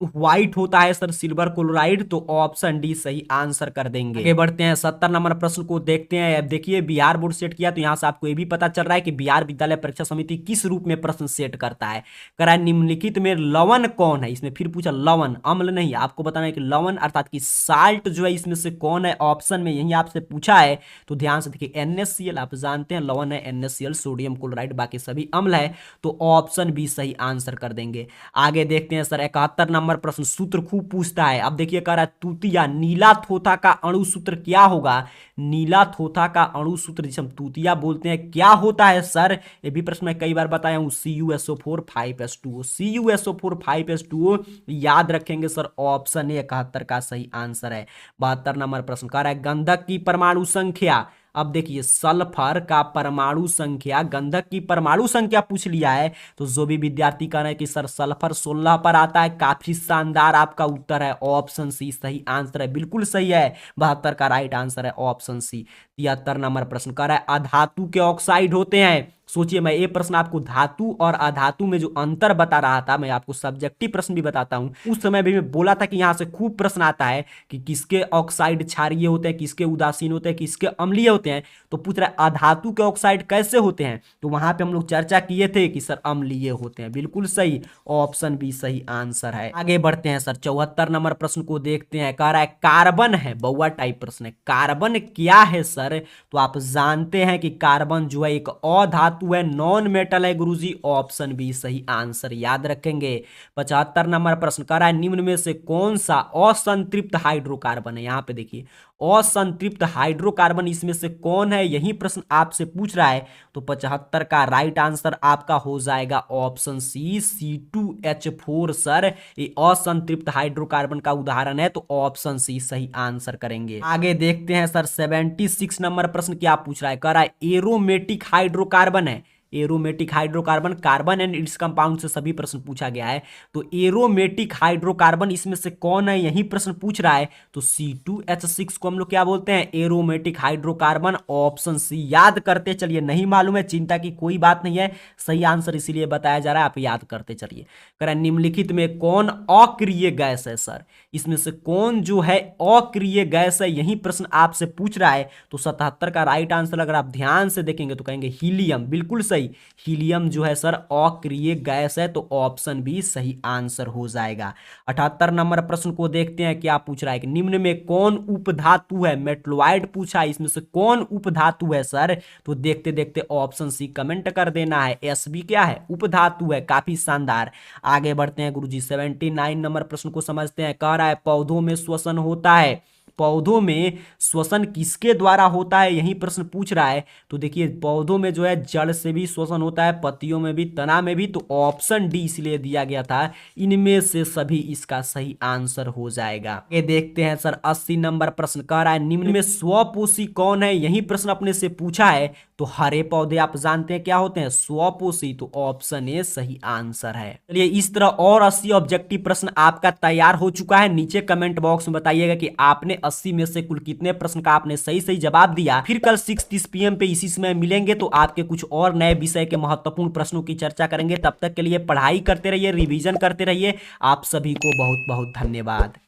व्हाइट होता है सर सिल्वर क्लोराइड, तो ऑप्शन डी सही आंसर कर देंगे। आगे बढ़ते हैं, 70 नंबर प्रश्न को देखते हैं। अब देखिए बिहार बोर्ड सेट किया तो यहां से आपको ये भी पता चल रहा है कि बिहार विद्यालय परीक्षा समिति किस रूप में प्रश्न सेट करता है। कह रहा है निम्नलिखित में लवण कौन है, इसमें फिर पूछा लवण, अम्ल नहीं, आपको बताना है कि लवण अर्थात कि साल्ट जो है इसमें से कौन है, ऑप्शन में यही आपसे पूछा है। तो ध्यान से देखिए NaCl, आप जानते हैं लवण है NaCl, सोडियम क्लोराइड, बाकी सभी अम्ल है। तो ऑप्शन बी सही आंसर कर देंगे। आगे देखते हैं सर, 71 नंबर प्रश्न, सूत्र खूब पूछता है। अब देखिए कह रहा है तूतिया, नीला थोथा का अणु सूत्र क्या होगा, नीला थोथा का अणु सूत्र जिसे हम तूतिया बोलते हैं क्या होता है सर। ये भी प्रश्न मैं कई बार बताया हूं, CuSO4 5H2O, CuSO4 5H2O याद रखेंगे सर। ऑप्शन ए 71 का सही आंसर है। 72 नंबर प्रश्न कह रहा है गंधक की परमाणु संख्या। अब देखिए सल्फर का परमाणु संख्या, गंधक की परमाणु संख्या पूछ लिया है। तो जो भी विद्यार्थी कह रहे हैं कि सर सल्फर 16 पर आता है, काफी शानदार आपका उत्तर है। ऑप्शन सी सही आंसर है, बिल्कुल सही है। 72 का राइट आंसर है ऑप्शन सी। 73 नंबर प्रश्न कह रहा है अधातु के ऑक्साइड होते हैं। सोचिए मैं ये प्रश्न आपको धातु और अधातु में जो अंतर बता रहा था, मैं आपको सब्जेक्टिव प्रश्न भी बताता हूं। उस समय भी मैं बोला था कि यहां से खूब प्रश्न आता है कि किसके ऑक्साइड क्षारीय होते हैं, किसके उदासीन होते हैं, किसके अम्लीय होते हैं। तो पूछ रहा है अधातु के ऑक्साइड कैसे होते हैं, तो वहां पे हम लोग चर्चा किए थे कि सर अम्लीय होते हैं, बिल्कुल सही। ऑप्शन बी सही आंसर है। आगे बढ़ते हैं सर, 74 नंबर प्रश्न को देखते हैं। कह रहा है कार्बन है, बहुआ टाइप प्रश्न है, कार्बन क्या है सर। तो आप जानते हैं कि कार्बन जो है एक अधातु है, नॉन मेटल है गुरुजी। ऑप्शन बी सही आंसर याद रखेंगे। 75 नंबर प्रश्न कह रहा है निम्न में से कौन सा असंतृप्त हाइड्रोकार्बन है, यहां पे देखिए असंतृप्त हाइड्रोकार्बन इसमें से कौन है, यही प्रश्न आपसे पूछ रहा है। तो 75 का राइट आंसर आपका हो जाएगा ऑप्शन सी, C2H4 सर, ये असंतृप्त हाइड्रोकार्बन का उदाहरण है। तो ऑप्शन सी सही आंसर करेंगे। आगे देखते हैं सर, 76 नंबर प्रश्न क्या पूछ रहा है। कह रहा है एरोमेटिक हाइड्रोकार्बन है, aromatic hydrocarbon, carbon and its compound से सभी प्रश्न पूछा गया है। तो एरोमेटिक हाइड्रोकार्बन इसमें से कौन है, यही प्रश्न पूछ रहा है। तो C2H6 को हम लोग क्या बोलते हैं, एरोमेटिक हाइड्रोकार्बन। ऑप्शन सी याद करते चलिए, नहीं मालूम है चिंता की कोई बात नहीं है, सही आंसर इसीलिए बताया जा रहा है, आप याद करते चलिए। कह रहा है निम्नलिखित में कौन अक्रिय गैस है सर, इसमें से कौन जो है अक्रिय गैस है, यही प्रश्न आपसे पूछ रहा है। तो 77 का राइट आंसर अगर आप ध्यान से देखेंगे तो कहेंगे हीलियम, बिल्कुल सही। हीलियम जो है सर अक्रिय गैस है। तो ऑप्शन बी सही आंसर हो जाएगा। 78 नंबर प्रश्न को देखते हैं क्या पूछ रहा है कि निम्न में कौन उपधातु है, मेटलॉइड पूछा है, इसमें से कौन उपधातु है सर। तो देखते देखते ऑप्शन सी कमेंट कर देना है, Sb क्या है, उपधातु है, काफी शानदार। आगे बढ़ते हैं गुरुजी, 79 नंबर प्रश्न को समझते हैं। कह रहा है पौधों में श्वसन होता है, पौधों में श्वसन किसके द्वारा होता है, यही प्रश्न पूछ रहा है। तो देखिए पौधों में जो है जड़ से भी श्वसन होता है, पत्तियों में भी, तना में भी। तो ऑप्शन डी इसलिए दिया गया था, इनमें से सभी इसका सही आंसर हो जाएगा। ये देखते हैं सर, 80 नंबर प्रश्न कह रहा है निम्न में स्वपोषी कौन है, यही प्रश्न अपने से पूछा है। तो हरे पौधे आप जानते हैं क्या होते हैं, स्वपोषी। तो ऑप्शन ए सही आंसर है। चलिए इस तरह और 80 ऑब्जेक्टिव प्रश्न आपका तैयार हो चुका है। नीचे कमेंट बॉक्स में बताइएगा कि आपने 80 में से कुल कितने प्रश्न का आपने सही सही जवाब दिया। फिर कल 6:30 PM पे इसी समय मिलेंगे तो आपके कुछ और नए विषय के महत्वपूर्ण प्रश्नों की चर्चा करेंगे। तब तक के लिए पढ़ाई करते रहिए, रिवीजन करते रहिए। आप सभी को बहुत बहुत धन्यवाद।